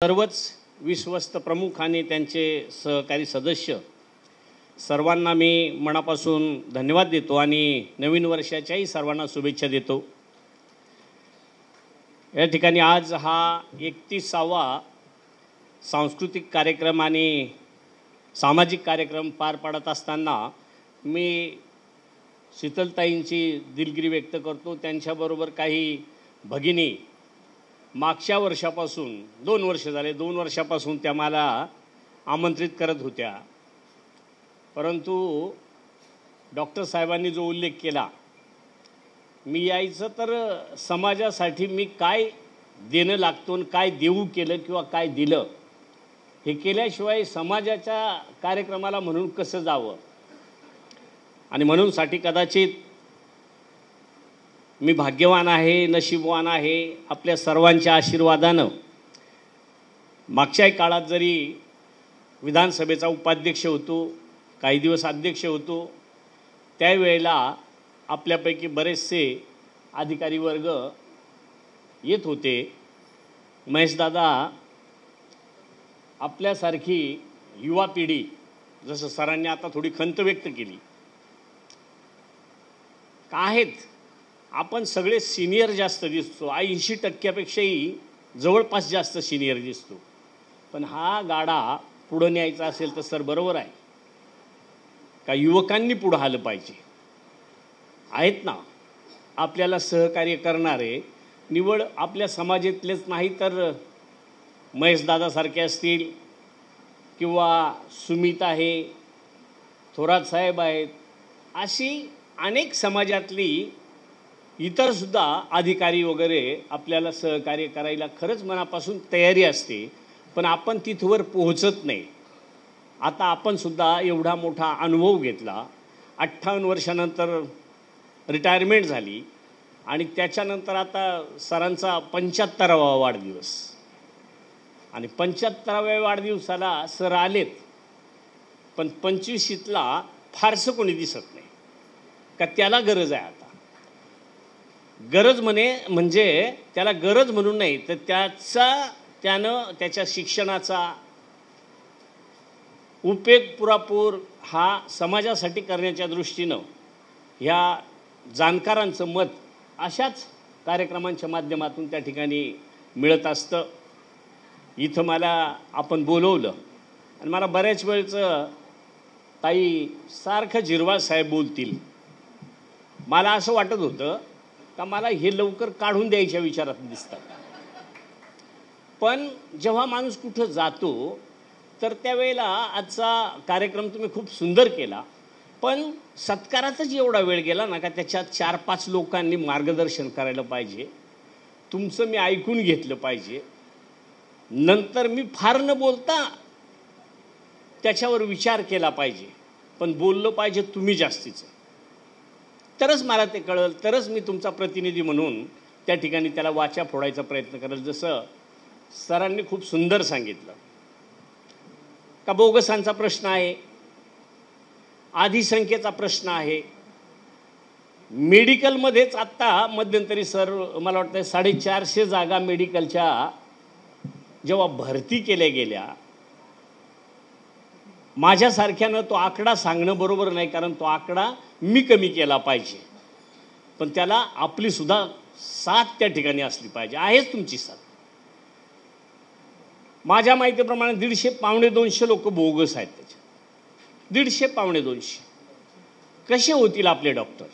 सर्वच विश्वस्त प्रमुख आणि त्यांचे सहकारी सदस्य सर्वांना मी मनापासून धन्यवाद देतो आणि नवीन वर्षाच्याही सर्वांना शुभेच्छा देतो। या ठिकाणी आज हा 31वा सांस्कृतिक कार्यक्रम आणि सामाजिक कार्यक्रम पार पाडत असताना मी शीतलताईंची दिलगिरी व्यक्त करतो। त्यांच्याबरोबर काही भगिनी मागच्या वर्षापासून 2 वर्ष झाले, 2 वर्षापासून त्या मला आमंत्रित करत होत्या, परंतु डॉक्टर साहेबांनी जो उल्लेख केला, मी यायचं तर समाजासाठी मी काय देणं लागतो आणि काय देऊ केलं किंवा काय दिलं हे केल्याशिवाय समाजाच्या कार्यक्रमाला म्हणून कसं जावं। आणि म्हणूनसाठी कदाचित मी भाग्यवान आहे, नशीबवान आहे। आपल्या सर्वांच्या आशीर्वादानं मागच्या काळात जरी विधानसभेचा उपाध्यक्ष होतो, काही दिवस अध्यक्ष होतो, त्यावेळेला आपल्यापैकी बरेचसे अधिकारी वर्ग येत होते। महेशदादा आपल्यासारखी युवा पिढी, जसं सरांनी आता थोडी खंत व्यक्त केली, आहेत आपण सगळे सिनियर जास्त दिसतो, 80% जवळपास जास्त सिनियर दिसतो, पण हा गाडा पुढे न्यायचा असेल तर सर बरोबर आहे का युवकांनी पुढे आलं पाहिजे। आहेत ना आपल्याला सहकार्य करणारे, निवड आपल्या समाजातलेच नाही तर महेशदादासारखे असतील किंवा सुमित आहे, थोरात साहेब आहेत, अशी अनेक समाजातली इतरसुद्धा अधिकारी वगैरे आपल्याला सहकार्य करायला खरंच मनापासून तयारी असते, पण आपण तिथवर पोहोचत नाही। आता आपण सुद्धा एवढा मोठा अनुभव घेतला, 58 वर्षानंतर रिटायरमेंट झाली आणि त्याच्यानंतर आता सरांचा 75वा वाढदिवस आणि 75व्या वाढदिवसाला सर आलेत, पण 25शीतला फारसं कोणी दिसत नाही का त्याला गरज आहे। आता गरज म्हणजे त्याला गरज म्हणून नाही तर त्यानं त्याच्या शिक्षणाचा उपयोग पुरापूर हा समाजासाठी करण्याच्या दृष्टीनं ह्या जाणकारांचं मत अशाच कार्यक्रमांच्या माध्यमातून त्या ठिकाणी मिळत असतं। इथं मला आपण बोलवलं आणि मला बऱ्याच वेळचं ताई सारखं जिरवाळ साहेब बोलतील, मला असं वाटत होतं का मला हे लवकर काढून द्यायच्या विचारात दिसतात। पण जेव्हा माणूस कुठं जातो तर त्यावेळेला आजचा कार्यक्रम तुम्ही खूप सुंदर केला, पण सत्काराचाच एवढा वेळ गेला ना का त्याच्यात 4-5 लोकांनी मार्गदर्शन करायला पाहिजे, तुमचं मी ऐकून घेतलं पाहिजे, नंतर मी फार न बोलता त्याच्यावर विचार केला पाहिजे, पण बोललं पाहिजे तुम्ही जास्तीचं, तरच मला ते कळलं, तरच मी तुमचा प्रतिनिधी म्हणून त्या ठिकाणी त्याला वाचा फोडायचा प्रयत्न करेल। जसं सरांनी खूप सुंदर सांगितलं का बोगसांचा प्रश्न आहे, आधिसंख्येचा प्रश्न आहे, मेडिकलमध्येच आत्ता मध्यंतरी सर मला वाटतं 450 जागा मेडिकलच्या जेव्हा भरती केल्या गेल्या, माझ्यासारख्यानं तो आकडा सांगणं बरोबर नाही, कारण तो आकडा मी कमी केला पाहिजे, पण त्याला आपली सुद्धा साथ त्या ठिकाणी असली पाहिजे। आहेच तुमची साथ। माझ्या माहितीप्रमाणे 150-200 लोक बोगस आहेत त्याच्यात, 150-200 कसे होतील आपले डॉक्टर?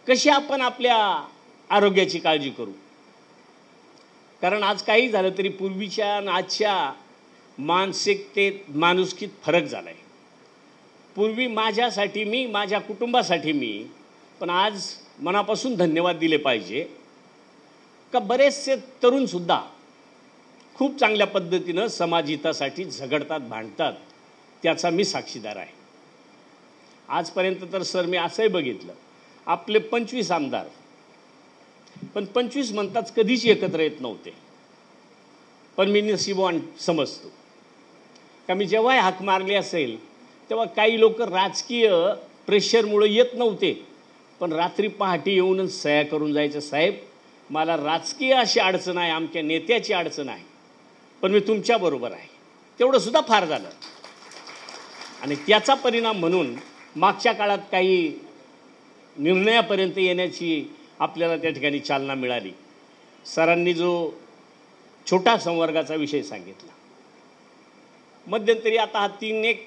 कसे आपण आपल्या आरोग्याची काळजी करू? कारण आज काही झालं तरी पूर्वीच्या आणि आजच्या मानसिकतेत माणुसकीत फरक झाला आहे। पूर्वी माझ्यासाठी मी, माझ्या कुटुंबासाठी मी, पण आज मनापासून धन्यवाद दिले पाहिजे का बरेचसे तरुणसुद्धा खूप चांगल्या पद्धतीनं समाजहितासाठी झगडतात, भांडतात, त्याचा मी साक्षीदार आहे। आजपर्यंत तर सर मी असंही बघितलं, आपले 25 आमदार, पण 25 म्हणताच कधीच एकत्र येत नव्हते, पण मी नशीबवान समजतो का मी जेव्हा हाक मारली असेल तेव्हा काही लोक राजकीय प्रेशरमुळे येत नव्हते, पण रात्री पहाटे येऊनच सह्या करून जायचं, साहेब मला राजकीय अशी अडचण आहे, आमच्या नेत्याची अडचण आहे, पण मी तुमच्याबरोबर आहे, तेवढं सुद्धा फार झालं. आणि त्याचा परिणाम म्हणून मागच्या काळात काही निर्णयापर्यंत येण्याची आपल्याला त्या ठिकाणी चालना मिळाली. सरांनी जो छोटा संवर्गाचा विषय सांगितला, मध्यंतरी आता हा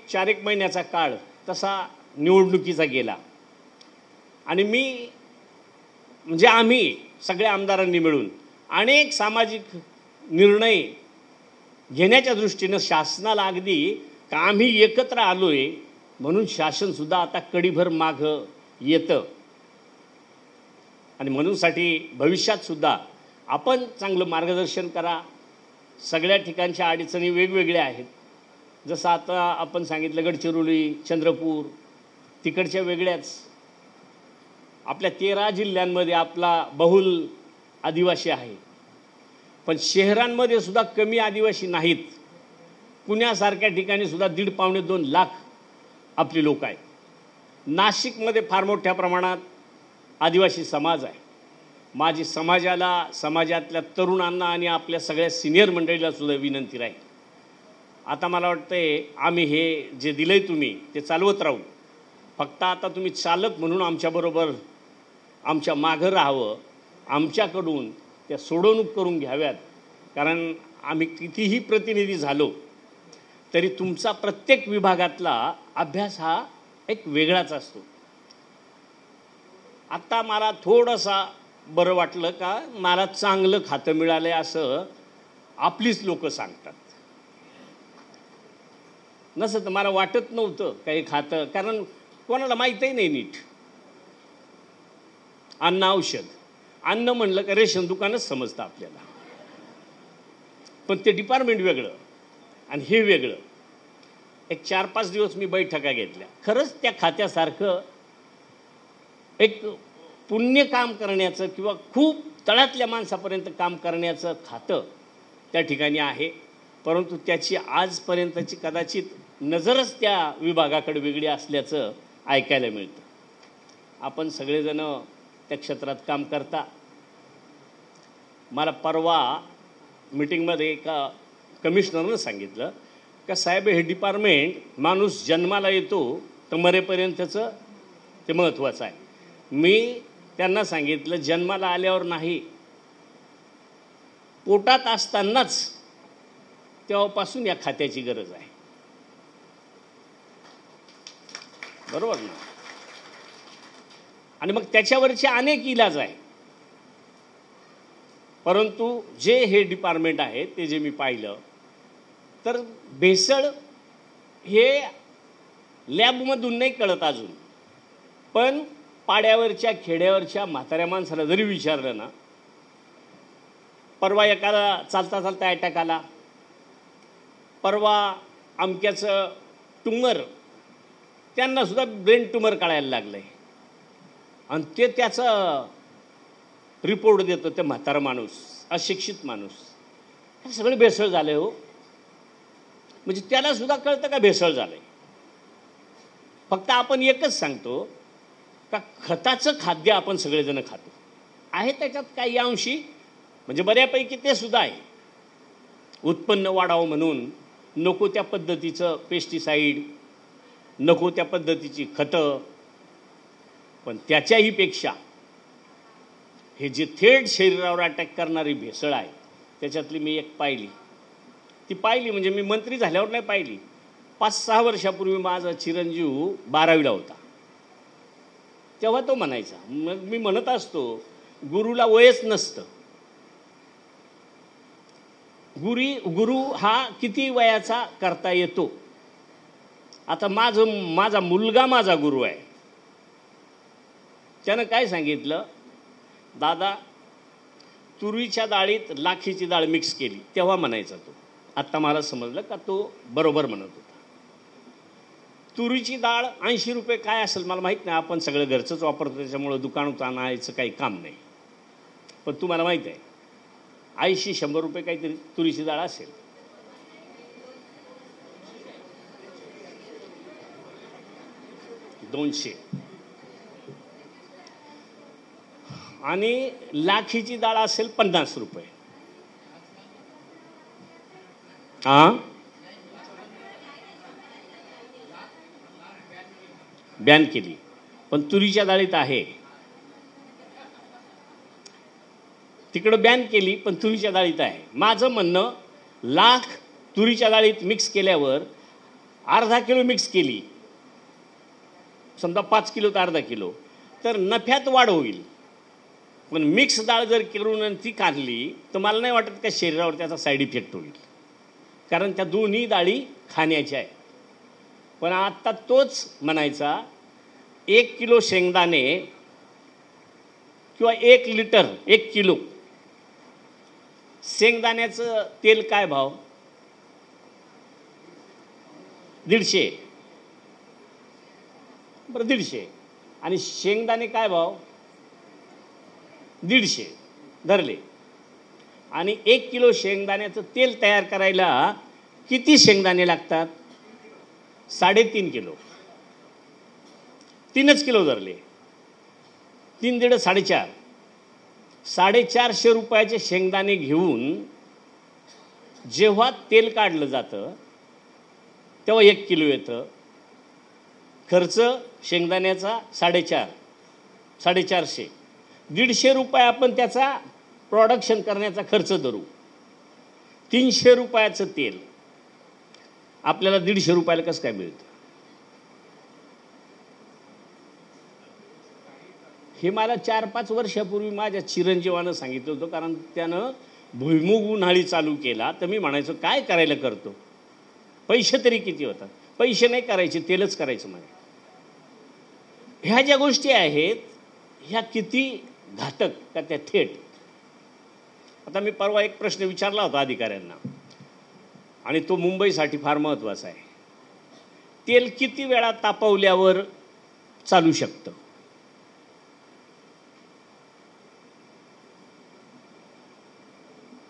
4 महिन्याचा काळ तसा निवडणुकीचा गेला आणि मी म्हणजे आम्ही सगळ्या आमदारांनी मिळून अनेक सामाजिक निर्णय घेण्याच्या दृष्टीनं शासनाला अगदी का आम्ही एकत्र आलो आहे म्हणून शासनसुद्धा आता कढीभर मागं येतं. आणि म्हणूनसाठी भविष्यातसुद्धा आपण चांगलं मार्गदर्शन करा. सगळ्या ठिकाणच्या अडचणी वेगवेगळ्या आहेत. जसं आता आपण सांगितलं गडचिरोली, चंद्रपूर तिकडच्या वेगळ्याच. आपल्या 13 जिल्ह्यांमध्ये आपला बहुल आदिवासी आहे, पण शहरांमध्ये सुद्धा कमी आदिवासी नाहीत. पुण्यासारख्या ठिकाणी सुद्धा 1.5-2 लाख आपली लोक आहेत. नाशिकमध्ये फार मोठ्या प्रमाणात आदिवासी समाज आहे. माझी समाजातल्या तरुणांना आणि आपल्या सगळ्या सिनियर मंडळीला सुद्धा विनंती राहील, आता मला वाटतंय आम्ही हे जे दिलंय तुम्ही ते चालवत राहू. फक्त आता तुम्ही चालक म्हणून आमच्याबरोबर आमच्या मागं राहावं, आमच्याकडून त्या सोडवणूक करून घ्याव्यात. कारण आम्ही कितीही प्रतिनिधी झालो तरी तुमचा प्रत्येक विभागातला अभ्यास हा एक वेगळाच असतो. आता मला थोडंसा बरं वाटलं का मला चांगलं खातं मिळालं असं आपलीच लोक सांगतात. नसं तर मला वाटत नव्हतं काही खातं, कारण कोणाला माहीतही नाही नीट. अन्न औषध, अन्न म्हणलं का रेशन दुकानच समजतं आपल्याला, पण ते डिपार्टमेंट वेगळं आणि हे वेगळं. एक 4-5 दिवस मी बैठका घेतल्या. खरंच त्या खात्यासारखं एक पुण्य काम करण्याचं किंवा खूप तळातल्या माणसापर्यंत काम करण्याचं खातं त्या ठिकाणी आहे, परंतु त्याची आजपर्यंतची कदाचित नजरच त्या विभागाकडे वेगळी असल्याचं ऐकायला मिळतं. आपण सगळेजण त्या क्षेत्रात काम करता. मला परवा मीटिंगमध्ये एका कमिशनरनं सांगितलं का साहेब हे डिपार्टमेंट माणूस जन्माला येतो तर मरेपर्यंतचं ते महत्त्वाचं आहे. मी त्यांना सांगितलं जन्माला आल्यावर नाही, पोटात असतानाच तेव्हापासून या खात्याची गरज आहे. बरोबर ना? आणि मग त्याच्यावरचे अनेक इलाज आहे. परंतु जे हे डिपार्टमेंट आहे ते जे मी पाहिलं तर भेसळ हे लॅबमधून नाही कळत अजून, पण पाड्यावरच्या खेड्यावरच्या म्हाताऱ्या माणसाला जरी विचारलं ना, परवा एकाला चालता चालता अटॅक आला, परवा अमक्याचं ट्यूमर, त्यांनासुद्धा ब्रेन ट्यूमर कळायला लागलं आहे आणि ते त्याचं रिपोर्ट देतो ते म्हातारा माणूस, अशिक्षित माणूस. हे सगळे भेसळ झाले हो. म्हणजे त्यालासुद्धा कळतं का भेसळ झालं आहे. फक्त आपण एकच सांगतो का खताचं खाद्य आपण सगळेजण खातो आहे, त्याच्यात काही अंशी म्हणजे बऱ्यापैकी ते सुद्धा आहे. उत्पन्न वाढावं म्हणून नको त्या पद्धतीचं पेस्टिसाईड, नको त्या पद्धतीची खतं, पण त्याच्याही पेक्षा हे जे थेट शरीरावर अटॅक करणारी भेसळ आहे त्याच्यातली मी एक पाहिली. ती पाहिली म्हणजे मी मंत्री झाल्यावर नाही पाहिली. 5-6 वर्षापूर्वी माझा चिरंजीव 12वीला होता. तेव्हा तो म्हणायचा, मग मी म्हणत असतो गुरुला वयच नसतं. गुरु हा किती वयाचा करता येतो. आता माझा मुलगा माझा गुरु आहे. त्यानं काय सांगितलं, दादा तुरीच्या डाळीत लाखीची डाळ मिक्स केली. तेव्हा म्हणायचा तो. आत्ता मला समजलं का तो बरोबर म्हणत होता. तुरीची डाळ 80 रुपये काय असेल मला माहीत नाही, आपण सगळं घरचंच वापरतो त्याच्यामुळं दुकानात आणायचं काही काम नाही. पण तुम्हाला माहीत आहे 80-100 रुपये काहीतरी तुरीची डाळ असेल. $200. आणि लाखीची डाळ असेल 50 रुपये. हां, बॅन केली, पण तुरीच्या डाळीत आहे. तिकडं बॅन केली पण तुरीच्या डाळीत आहे. माझं म्हणणं, लाख तुरीच्या डाळीत मिक्स केल्यावर अर्धा किलो मिक्स केली, समजा 5 किलो तर अर्धा किलो, तर नफ्यात वाढ होईल. पण मिक्स डाळ जर करून ती काढली तर मला नाही वाटत का शरीरावर त्याचा साईड इफेक्ट होईल, कारण त्या दोन्ही डाळी खाण्याच्या आहेत. पण आत्ता तोच म्हणायचा 1 किलो शेंगदाणे किंवा 1 लिटर 1 किलो शेंगदाण्याचं तेल काय भाव? 150. बरं, 150. आणि शेंगदाणे काय भाव? 150 धरले. आणि 1 किलो शेंगदाण्याचं तेल तयार करायला किती शेंगदाणे लागतात? 3.5 किलो. 3च किलो धरले, 3 दीड 4.5. 450 रुपयाचे शेंगदाणे घेऊन जेव्हा तेल काढलं जातं तेव्हा 1 किलो येतं. खर्च शेंगदाण्याचा 450. 150 रुपये आपण त्याचा प्रोडक्शन करण्याचा खर्च धरू. 300 रुपयाचं तेल आपल्याला 150 रुपयाला कसं काय मिळतं? हे मला 4-5 वर्षापूर्वी माझ्या चिरंजीवानं सांगितलं होतं, कारण त्यानं भुईमुग उन्हाळी चालू केला. तर मी म्हणायचो काय करायला करतो, पैसे तरी किती होतात? पैसे नाही करायचे, तेलच करायचं म्हणे. ह्या ज्या गोष्टी आहेत ह्या किती घातक का त्या थेट. आता मी परवा एक प्रश्न विचारला होता अधिकाऱ्यांना, आणि तो मुंबईसाठी फार महत्त्वाचा आहे. तेल किती वेळा तापवल्यावर चालू शकतं?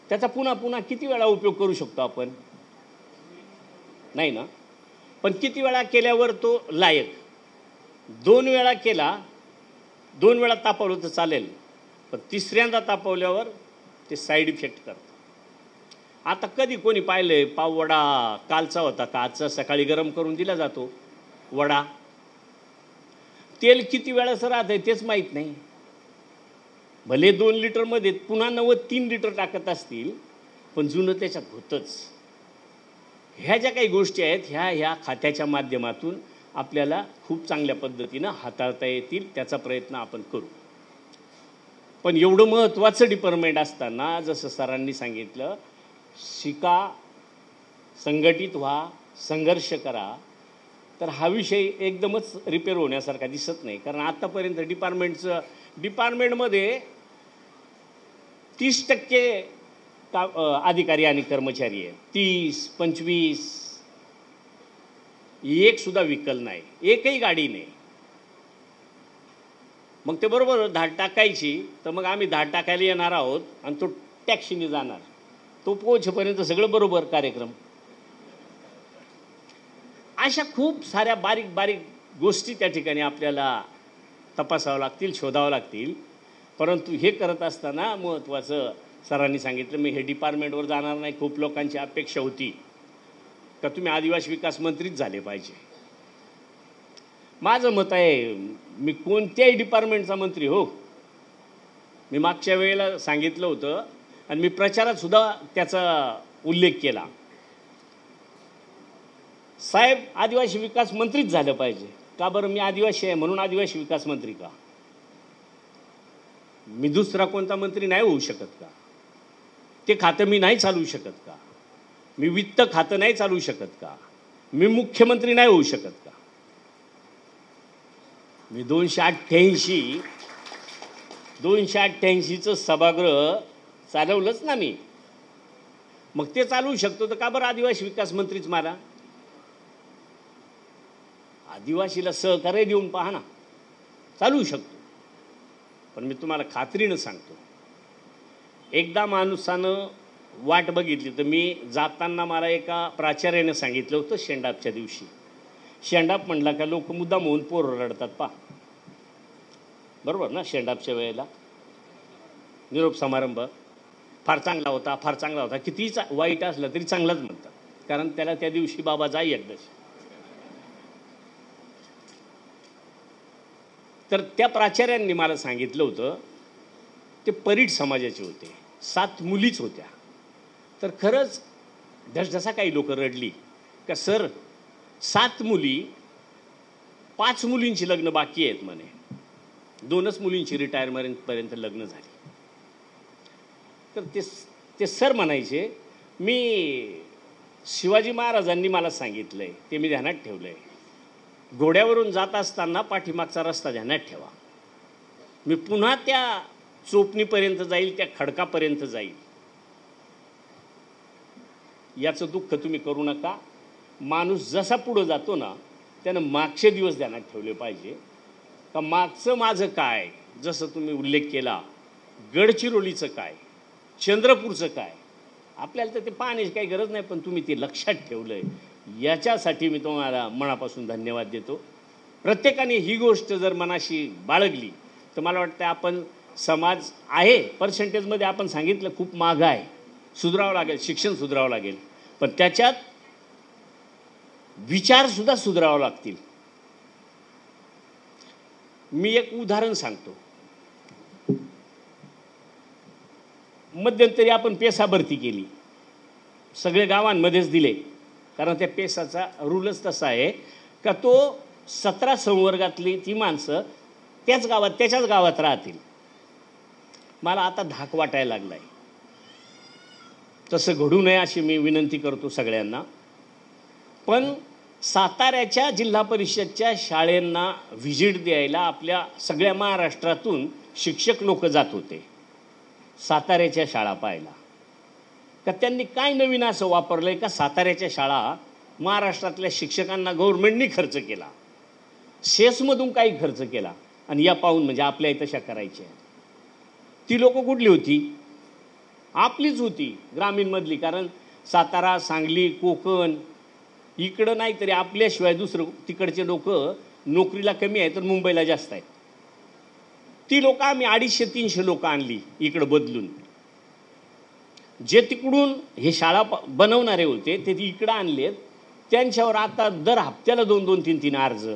त्याचा पुन्हा पुन्हा किती वेळा उपयोग करू शकतो आपण? नाही ना. पण किती वेळा केल्यावर तो लायक? 2 वेळा केला, 2 वेळा तापवलं तर चालेल, पण 3ऱ्यांदा तापवल्यावर ते साईड इफेक्ट करतं. आता कधी कोणी पाहिलंय पाव वडा कालचा होता का आजचा सकाळी गरम करून दिला जातो वडा? तेल किती वेळाचं राहतंय तेच माहीत नाही. भले 2 लिटरमध्ये पुन्हा 3 लिटर टाकत असतील, पण जुनं त्याच्यात होतंच. ह्या ज्या काही गोष्टी आहेत ह्या खात्याच्या माध्यमातून आपल्याला खूप चांगल्या पद्धतीनं हाताळता येतील, त्याचा प्रयत्न आपण करू. पण एवढं महत्त्वाचं डिपार्टमेंट असताना जसं सरांनी सांगितलं, शिका, संघटित व्हा, संघर्ष करा, तर हा विषय एकदमच रिपेअर होण्यासारखा दिसत नाही. कारण आत्तापर्यंत डिपार्टमेंटमध्ये 30% अधिकारी आणि कर्मचारी आहेत. 30-25, एक सुद्धा व्हेकल नाही, एकही गाडी नाही. मग ते बरोबर धाड टाकायची, तर मग आम्ही धाड टाकायला येणार आहोत आणि तो टॅक्सीने जाणार, तो पोहोचेपर्यंत सगळं बरोबर कार्यक्रम. अशा खूप साऱ्या बारीक बारीक गोष्टी त्या ठिकाणी आपल्याला तपासावं लागतील, शोधावं लागतील. परंतु हे करत असताना महत्त्वाचं सरांनी सांगितलं, मी हे डिपार्टमेंटवर जाणार नाही. खूप लोकांची अपेक्षा होती का तुम्ही आदिवासी विकास मंत्रीच झाले पाहिजे. माझं मत आहे, मी कोणत्याही डिपार्टमेंटचा मंत्री हो. मी मागच्या वेळेला सांगितलं होतं आणि मी प्रचारात सुद्धा त्याचा उल्लेख केला. साहेब, आदिवासी विकास मंत्रीच झालं पाहिजे. का बरं? मी आदिवासी आहे म्हणून आदिवासी विकास मंत्री का? मी दुसरा कोणता मंत्री नाही होऊ शकत का? ते खातं मी नाही चालवू शकत का? मी वित्त खातं नाही चालवू शकत का? मी मुख्यमंत्री नाही होऊ शकत का? मी 288चं सभागृह चालवलंच ना मी. मग ते चालवू शकतो तर का बरं आदिवासी विकास मंत्रीच मला? आदिवासीला सहकार्य देऊन पहा ना, चालवू शकतो. पण मी तुम्हाला खात्रीनं सांगतो, एकदा माणसानं वाट बघितली तर मी जाताना मला एका प्राचार्याने सांगितलं होतं शेंडापच्या दिवशी. शेंडाप म्हणला का लोक मुद्दाम होऊन पोरं रडतात पा, बरोबर ना? शेंडापच्या वेळेला निरोप समारंभ फार चांगला होता, फार चांगला होता. कितीही वाईट असला तरी चांगलाच म्हणतात, कारण त्याला त्या दिवशी बाबा जाई एकदाच. तर त्या प्राचार्यांनी मला सांगितलं होतं, ते परीट समाजाचे होते, 7 मुलीच होत्या. तर खरंच जसा काही लोक रडली का सर 7 मुली, 5 मुलींची लग्न बाकी आहेत म्हणे, 2च मुलींची रिटायरमेंटपर्यंत लग्न झाली. तर ते सर म्हणायचे, मी शिवाजी महाराजांनी मला सांगितलंय ते मी ध्यानात ठेवलंय, घोड्यावरून जात असताना पाठीमागचा रस्ता ध्यानात ठेवा, मी पुन्हा त्या चोपणीपर्यंत जाईल, त्या खडकापर्यंत जाईल, याचं दुःख तुम्ही करू नका. माणूस जसा पुढं जातो ना, त्यानं मागचे दिवस ध्यानात ठेवले पाहिजे का मागचं माझं काय, जसं तुम्ही उल्लेख केला गडचिरोलीचं काय, चंद्रपूरचं काय, आपल्याला तर ते पाहण्याची काही गरज नाही, पण तुम्ही ते लक्षात ठेवलंय, याच्यासाठी मी तुम्हाला मनापासून धन्यवाद देतो. प्रत्येकाने ही गोष्ट जर मनाशी बाळगली तर मला वाटतं आपण समाज आहे पर्सेंटेजमध्ये आपण सांगितलं खूप मागं आहे, सुधारावं लागेल, शिक्षण सुधारावं लागेल, पण त्याच्यात विचारसुद्धा सुधारावं लागतील. मी एक उदाहरण सांगतो. मध्यंतरी आपण पेसा भरती केली, सगळे गावांमध्येच दिले, कारण त्या पेसाचा रूलच तसा आहे का तो 17 संवर्गातली ती माणसं त्याच्याच गावात राहतील. मला आता धाक वाटायला लागलाय, तसं घडू नये अशी मी विनंती करतो सगळ्यांना. पण साताऱ्याच्या जिल्हा परिषदच्या शाळांना व्हिजिट द्यायला आपल्या सगळ्या महाराष्ट्रातून शिक्षक लोक जात होते साताऱ्याच्या शाळा पाहायला. का त्यांनी काय नवीन असं वापरलंय का साताऱ्याच्या शाळा महाराष्ट्रातल्या शिक्षकांना गव्हर्नमेंटनी खर्च केला, सेसमधून काही खर्च केला, आणि या पाहून म्हणजे आपल्या तशा करायच्या. ती लोक कुठली होती? आपलीच होती, ग्रामीणमधली. कारण सातारा, सांगली, कोकण इकडं नाही तरी आपल्याशिवाय दुसरं तिकडचे लोक नोकरीला कमी आहेत, तर मुंबईला जास्त आहेत. ती लोक आम्ही 250-300 लोक आणली इकडं बदलून. जे तिकडून हे शाळा बनवणारे होते ते इकडं आणलेत, त्यांच्यावर आता दर हप्त्याला 2-2, 3-3 अर्ज.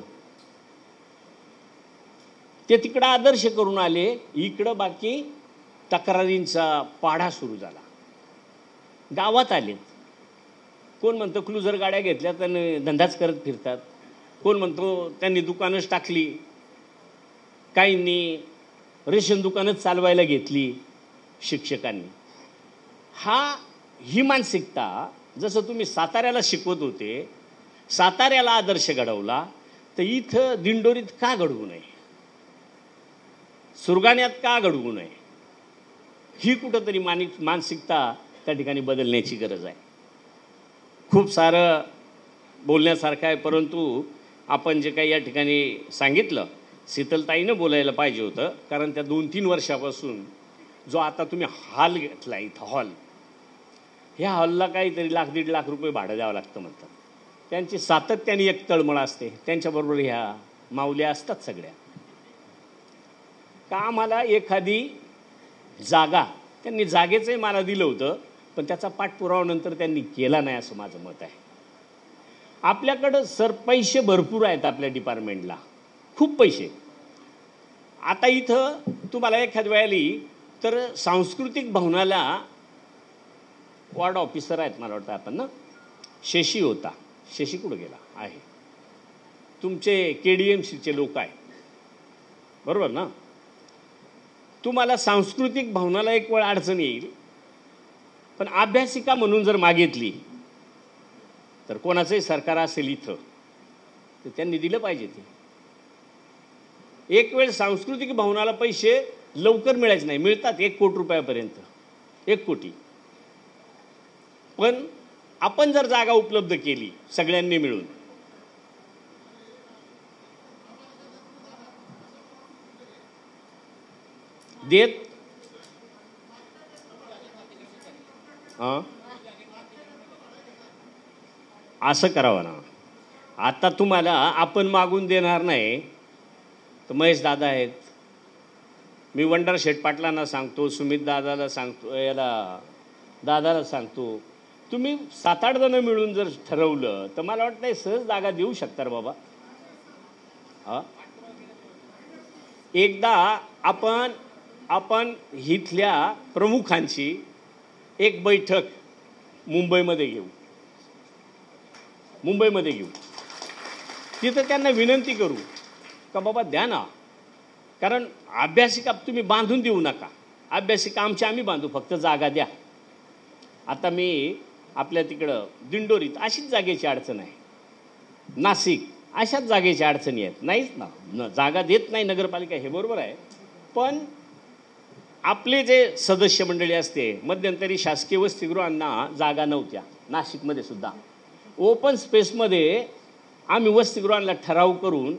ते तिकडं आदर्श करून आले, इकडं बाकी तक्रारींचा पाढा सुरू झाला. गावात आलेत, कोण म्हणतो क्लुझर गाड्या घेतल्या त्यांनी धंदाच करत फिरतात, कोण म्हणतो त्यांनी दुकानच टाकली, काहींनी रेशन दुकानच चालवायला घेतली शिक्षकांनी. ही मानसिकता जसं तुम्ही साताऱ्याला शिकवत होते, साताऱ्याला आदर्श घडवला, तर इथं दिंडोरीत का घडवू नये, सुरगाण्यात का घडवू नये? ही कुठंतरी मानसिकता त्या ठिकाणी बदलण्याची गरज आहे. खूप सारं बोलण्यासारखं आहे, परंतु आपण जे काही या ठिकाणी सांगितलं, शीतलताईनं बोलायला पाहिजे होतं, कारण त्या 2-3 वर्षापासून जो आता तुम्ही हॉल घेतला इथं, हॉल, ह्या हॉलला काहीतरी 1-1.5 लाख रुपये भाडं द्यावं लागतं म्हणतात. त्यांची सातत्याने एक तळमळ असते, त्यांच्याबरोबर ह्या माऊल्या असतात सगळ्या. का आम्हाला एखादी जागा, त्यांनी जागेचंही मला दिलं होतं, पण त्याचा पाठपुरावा नंतर त्यांनी केला नाही असं माझं मत आहे. आपल्याकडं सर पैसे भरपूर आहेत आपल्या डिपार्टमेंटला, खूप पैसे. आता इथं तुम्हाला एखाद्या वेळेला तर सांस्कृतिक भवनाला वॉर्ड ऑफिसर आहेत मला वाटतं आपण ना, शेशी होता, शेशी कुठं गेला आहे, तुमचे KDMCचे लोक आहेत बरोबर ना. तुम्हाला सांस्कृतिक भवनाला एक वेळ अडचण येईल, पण अभ्यासिका म्हणून जर मागितली तर कोणाचंही सरकार असेल इथं तर त्यांनी दिलं पाहिजे. ते एक वेळ सांस्कृतिक भवनाला पैसे लवकर मिळायचे नाही, मिळतात 1 कोटी रुपयापर्यंत, 1 कोटी. पण आपण जर जागा उपलब्ध केली सगळ्यांनी मिळून, देत असं करावं ना. आता तुम्हाला आपण मागून देणार नाही, तर महेश दादा आहेत, मी वंडर शेठ पाटलांना सांगतो, सुमित दादाला सांगतो, दादाला सांगतो, तुम्ही 7-8 जण मिळून जर ठरवलं तर मला वाटतं सहज जागा देऊ शकता रे बाबा. एकदा आपण इथल्या प्रमुखांची एक बैठक मुंबईमध्ये घेऊ. तिथं त्यांना विनंती करू का बाबा द्या ना, कारण अभ्यासिका तुम्ही बांधून देऊ नका, अभ्यासिका आम्ही बांधू, फक्त जागा द्या. आता मी आपल्या तिकडं दिंडोरीत अशीच जागेची अडचण आहे, नाशिक अशाच जागेची अडचणी आहेत, नाहीच ना, जागा देत नाही नगरपालिका, हे बरोबर आहे. पण आपले जे सदस्य मंडळी असते, मध्यंतरी शासकीय वसतिगृहांना जागा नव्हत्या, नाशिकमध्ये सुद्धा ओपन स्पेसमध्ये आम्ही वसतिगृहांना ठराव करून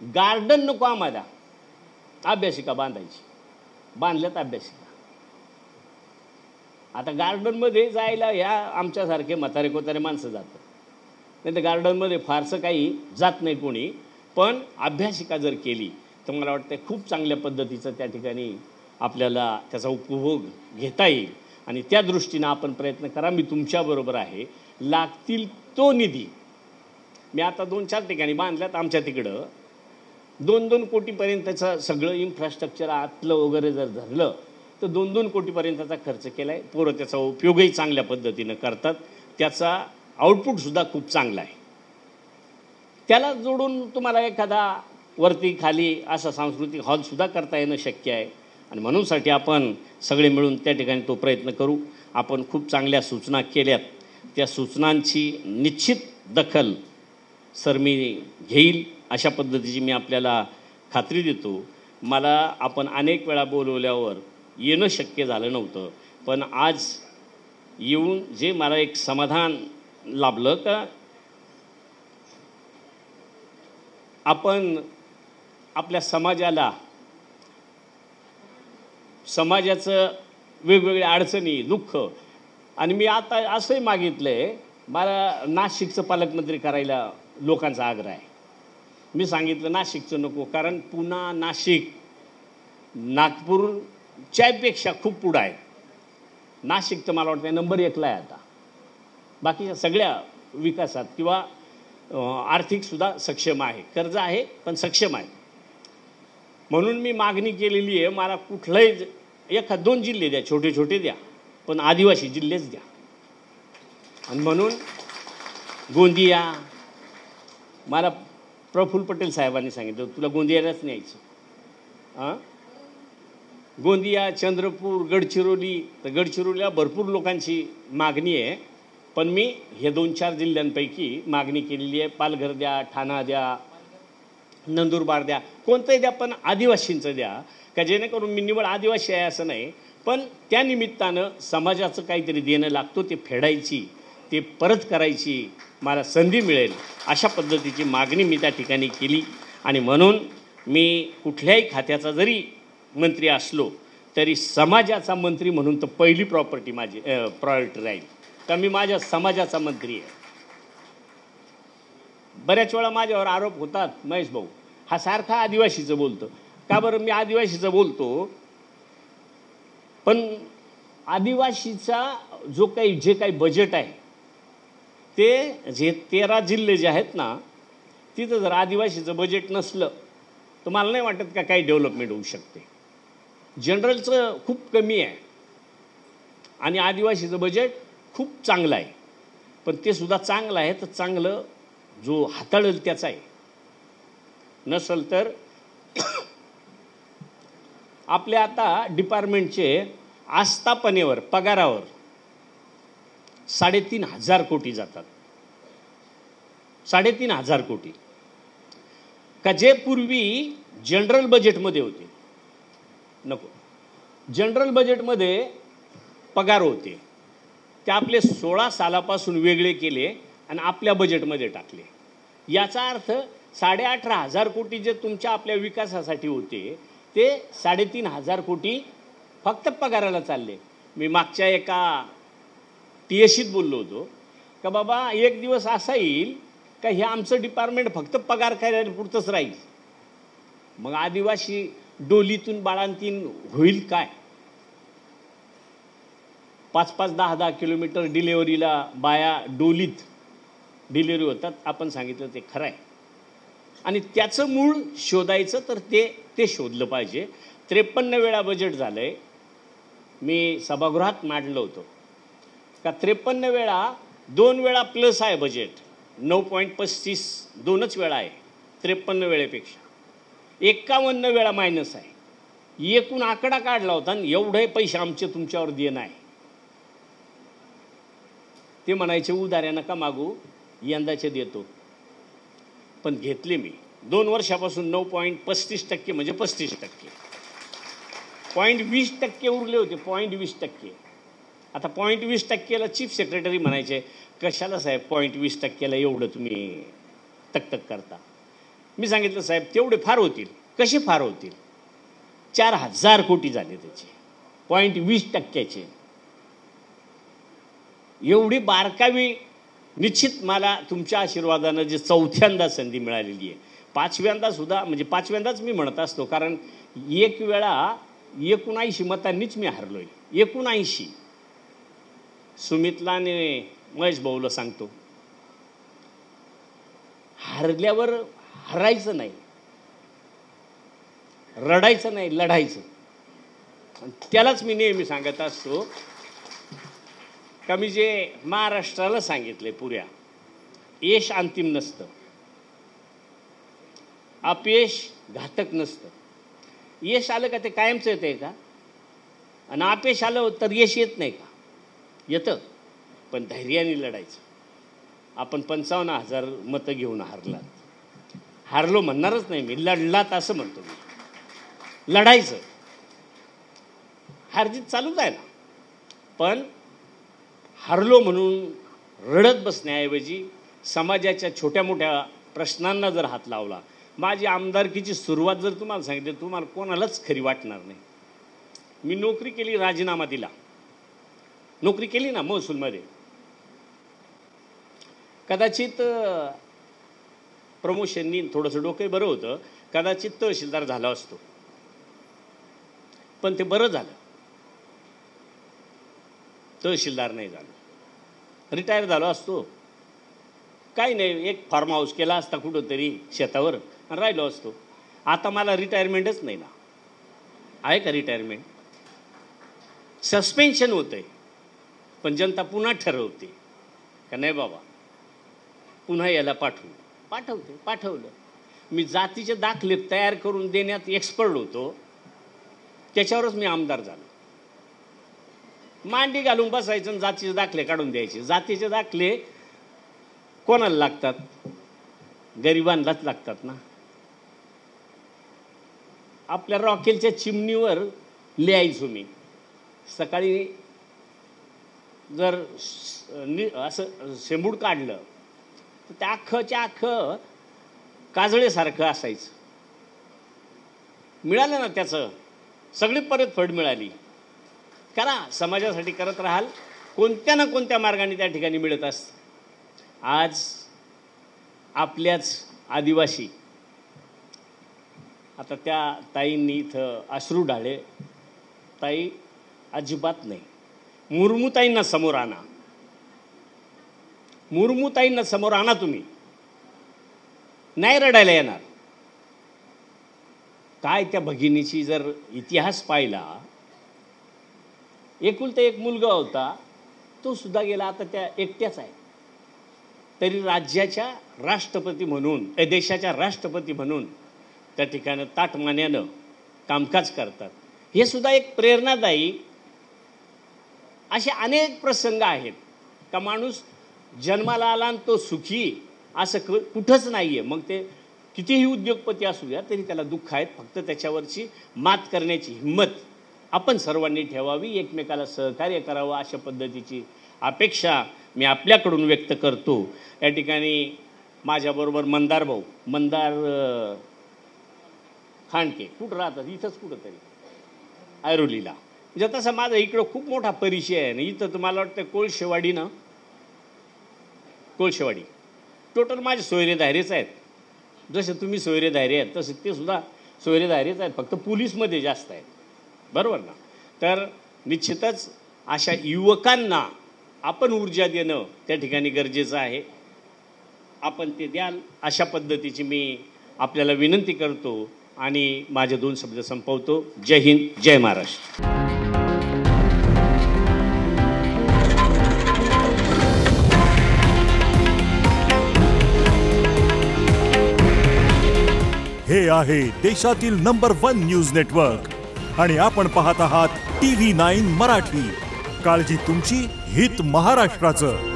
गार्डन नको आम्हाला, अभ्यासिका बांधायची, बांधल्यात अभ्यासिका. आता गार्डनमध्ये जायला ह्या आमच्यासारखे म्हातारे कोतारे माणसं जातात, नाही तर गार्डनमध्ये फारसं काही जात नाही कोणी. पण अभ्यासिका जर केली तर मला वाटतं खूप चांगल्या पद्धतीचं त्या ठिकाणी आपल्याला त्याचा उपभोग घेता येईल. आणि त्या दृष्टीनं आपण प्रयत्न करा, मी तुमच्याबरोबर आहे. लागतील तो निधी मी आता 2-4 ठिकाणी बांधल्यात, आमच्या तिकडं 2-2 कोटीपर्यंतचं सगळं इन्फ्रास्ट्रक्चर आतलं वगैरे जर धरलं तर 2-2 कोटीपर्यंतचा खर्च केला आहे. पोरं त्याचा उपयोगही चांगल्या पद्धतीनं करतात, त्याचा आउटपुटसुद्धा खूप चांगला आहे. त्याला जोडून तुम्हाला एखादा वरती खाली असा सांस्कृतिक हॉलसुद्धा करता येणं शक्य आहे. आणि म्हणूनसाठी आपण सगळे मिळून त्या ठिकाणी तो प्रयत्न करू. आपण खूप चांगल्या सूचना केल्यात, त्या सूचनांची निश्चित दखल सर मी घेईल, अशा पद्धतीची मी आपल्याला खात्री देतो. मला आपण अनेक वेळा बोलवल्यावर येणं शक्य झालं नव्हतं, पण आज येऊन जे मला एक समाधान लाभलं का आपण आपल्या समाजाचं वेगवेगळ्या अडचणी, दुःख, आणि मी आता असंही मागितलं आहे, मला नाशिकचं पालकमंत्री करायला लोकांचा आग्रह आहे. मी सांगितलं नाशिकचं नको, कारण पुणा नाशिक नागपूरच्यापेक्षा खूप पुढं आहे. नाशिक तर मला वाटतं नंबर 1ला आहे आता, बाकीच्या सगळ्या विकासात किंवा आर्थिकसुद्धा सक्षम आहे, कर्ज आहे पण सक्षम आहे. म्हणून मी मागणी केलेली आहे, मला कुठलंही 1-2 जिल्हे द्या, छोटे छोटे द्या, पण आदिवासी जिल्हेच द्या. आणि म्हणून गोंदिया, मला प्रफुल्ल पटेल साहेबांनी सांगितलं तुला गोंदियालाच न्यायचं. गोंदिया, चंद्रपूर, गडचिरोली, तर गडचिरोलीला भरपूर लोकांची मागणी आहे, पण मी हे 2-4 जिल्ह्यांपैकी मागणी केलेली आहे. पालघर द्या, ठाणा द्या, नंदुरबार द्या, कोणतंही द्या, पण आदिवासींचं द्या, का जेणेकरून मी निवड आदिवासी आहे असं नाही, पण त्या निमित्तानं समाजाचं काहीतरी देणं लागतो, ते फेडायची, ते परत करायची मला संधी मिळेल, अशा पद्धतीची मागणी मी त्या ठिकाणी केली. आणि म्हणून मी कुठल्याही खात्याचा जरी मंत्री असलो तरी समाजाचा मंत्री म्हणून तर पहिली प्रॉपर्टी माझी प्रायोरिटी राहील, का मी माझ्या समाजाचा मंत्री आहे. बऱ्याच वेळा माझ्यावर आरोप होतात, महेश भाऊ हा सारखा आदिवासीचं बोलतो. का बरं मी आदिवासीचं बोलतो, पण आदिवासीचा जे काही बजेट आहे ते जे 13 जिल्हे जे आहेत ना, तिथं जर आदिवासीचं बजेट नसलं तर मला नाही वाटत का काही डेव्हलपमेंट होऊ शकते. जनरलचं खूप कमी आहे आणि आदिवासीचं बजेट खूप चांगलं आहे, पण ते सुद्धा चांगलं आहे तर चांगलं जो हाताळेल त्याचा आहे, नसल तर आपल्या आता डिपार्टमेंटचे आस्थापनेवर पगारावर 3,500 कोटी जातात. 3,500 कोटी का जे पूर्वी जनरल बजेटमध्ये होते, नको जनरल बजेटमध्ये पगार होते ते आपले 16 सालापासून वेगळे केले आणि आपल्या बजेटमध्ये टाकले. याचा अर्थ 18,500 कोटी जे तुमच्या आपल्या विकासासाठी होते ते 3,500 कोटी फक्त पगाराला चालले. मी मागच्या एका TSCत बोललो होतो का बाबा एक दिवस असा येईल का हे आमचं डिपार्टमेंट फक्त पगार करायला पुरतंच राहील, मग आदिवासी डोलीतून बाळांतीन होईल काय? 5-5, 10-10 किलोमीटर डिलेवरीला बाया डोलीत डिलिव्हरी होतात. आपण सांगितलं ते खरं आहे. आणि त्याचं मूळ शोधायचं तर ते शोधलं पाहिजे. 53 वेळा बजेट झालं आहे. मी सभागृहात मांडलं होतं का 53 वेळा 2 वेळा प्लस आहे बजेट. 9.35 2च वेळा आहे 53 वेळेपेक्षा. 51 वेळा मायनस आहे. एकूण आकडा काढला होता आणि एवढे पैसे आमचे तुमच्यावर देणं आहे. ते म्हणायचे उधाऱ्या नका मागू, यंदाचे देतो. पण घेतले मी 2 वर्षापासून 9.35% म्हणजे 35%. 0.20% उरले होते. 0.20%. आता 0.20%ला चीफ सेक्रेटरी म्हणायचे कशाला साहेब 0.20%ला एवढं तुम्ही तकतक करता. मी सांगितलं साहेब तेवढे फार होतील. कसे फार होतील? 4,000 कोटी झाले त्याचे 0.20%चे. एवढी बारकावी निश्चित मला तुमच्या आशीर्वादानं जे चौथ्यांदा संधी मिळालेली आहे. 5व्यांदा सुद्धा म्हणजे 5व्यांदाच मी म्हणत असतो कारण एक वेळा 79 मतांनीच मी हरलोय. 79. सुमितला आणि महेश भाऊला सांगतो हरल्यावर हरायचं नाही, रडायचं नाही, लढायचं. त्यालाच मी नेहमी सांगत असतो का मी जे महाराष्ट्राला सांगितले पुऱ्या यश अंतिम नसतं, अपयश घातक नसतं. यश आलं का ते कायमचं येतं का? आणि अपयश आलं तर यश येत नाही का? येतं. पण धैर्याने लढायचं. आपण 55,000 मतं घेऊन हारलो म्हणणारच नाही मी, लढलात असं म्हणतो मी. लढायचं. हारजीत चालूच आहे ना. पण हारलो म्हणून रडत बसण्याऐवजी समाजाच्या छोट्या मोठ्या प्रश्नांना जर हात लावला. माझी आमदारकीची सुरुवात जर तुम्हाला सांगितली तुम्हाला कोणालाच खरी वाटणार नाही. मी नोकरी केली, राजीनामा दिला. नोकरी केली ना महसूलमध्ये. कदाचित प्रमोशननी थोडंसं डोकं बरं होतं, कदाचित तहसीलदार झाला असतो. पण ते बरं झालं, तहसीलदार नाही झालं. रिटायर झालो असतो, काही नाही, एक फार्म हाऊस केला असता कुठंतरी शेतावर आणि राहिलो असतो. आता मला रिटायरमेंटच नाही ना. आहे का रिटायरमेंट? सस्पेन्शन होतंय. पण जनता पुन्हा ठरवते का नाही बाबा पुन्हा याला पाठवलं. मी जातीचे दाखले तयार करून देण्यात एक्सपर्ट होतो. त्याच्यावरच मी आमदार झालो. मांडी घालून बसायचं आणि जातीचे दाखले काढून द्यायचे. जातीचे दाखले कोणाला लागतात? गरिबांनाच लागतात ना. आपल्या रॉकेलच्या चिमणीवर लिहायचो मी. सकाळी जर असं शेंबूड काढलं तर त्या अख्खच्या अख्खं काजळेसारखं असायचं. मिळालं ना त्याचं सगळी परतफेड मिळाली. करा, समाजासाठी करत राहाल, कोणत्या ना कोणत्या मार्गाने त्या ठिकाणी मिळत असतं. आज आपल्याच आदिवासी, आता त्या ताईंनी इथं अश्रू ढाळे. ताई अजिबात नाही. मुर्मूताईंना समोर आणा. मुर्मूताईंना समोर आणा. तुम्ही नाही रडायला येणार. काय त्या भगिनीची जर इतिहास पाहिला, एकुलता एक मुलगा होता, तो सुद्धा गेला, आता त्या एकट्याच आहे. तरी राज्याच्या राष्ट्रपती म्हणून, देशाच्या राष्ट्रपती म्हणून त्या ठिकाणी ताटमान्यानं कामकाज करतात. हे सुद्धा एक प्रेरणादायी असे अनेक प्रसंग आहेत का माणूस जन्माला आला आणि तो सुखी असं कुठंच नाही आहे. मग ते कितीही उद्योगपती असू द्या तरी त्याला दुःख आहेत. फक्त त्याच्यावरची मात करण्याची हिंमत आपण सर्वांनी ठेवावी, एकमेकाला सहकार्य करावं, अशा पद्धतीची अपेक्षा मी आपल्याकडून व्यक्त करतो. या ठिकाणी माझ्याबरोबर मंदार भाऊ, मंदार खांडके कुठं राहतात? इथंच कुठंतरी ऐरोलीला. म्हणजे तसं माझा इकडं खूप मोठा परिचय आहे ना. इथं तर मला वाटतं कोळशेवाडी ना, कोळशेवाडी टोटल माझे सोयरे दायरेच आहेत. जसे तुम्ही सोयरे दायरे आहेत तसे ते सुद्धा सोयरे दायरेच आहेत, फक्त पोलीसमध्ये जास्त आहेत, बरोबर ना. तर निश्चितच अशा युवकांना आपण ऊर्जा देणं त्या ठिकाणी गरजेचं आहे. आपण ते द्याल अशा पद्धतीची मी आपल्याला विनंती करतो आणि माझे 2 शब्द संपवतो. जय हिंद, जय महाराष्ट्र. हे आहे देशातील नंबर 1 न्यूज नेटवर्क आणि आपण पाहत आहात TV9 मराठी. काळजी तुमची, हित महाराष्ट्राचं.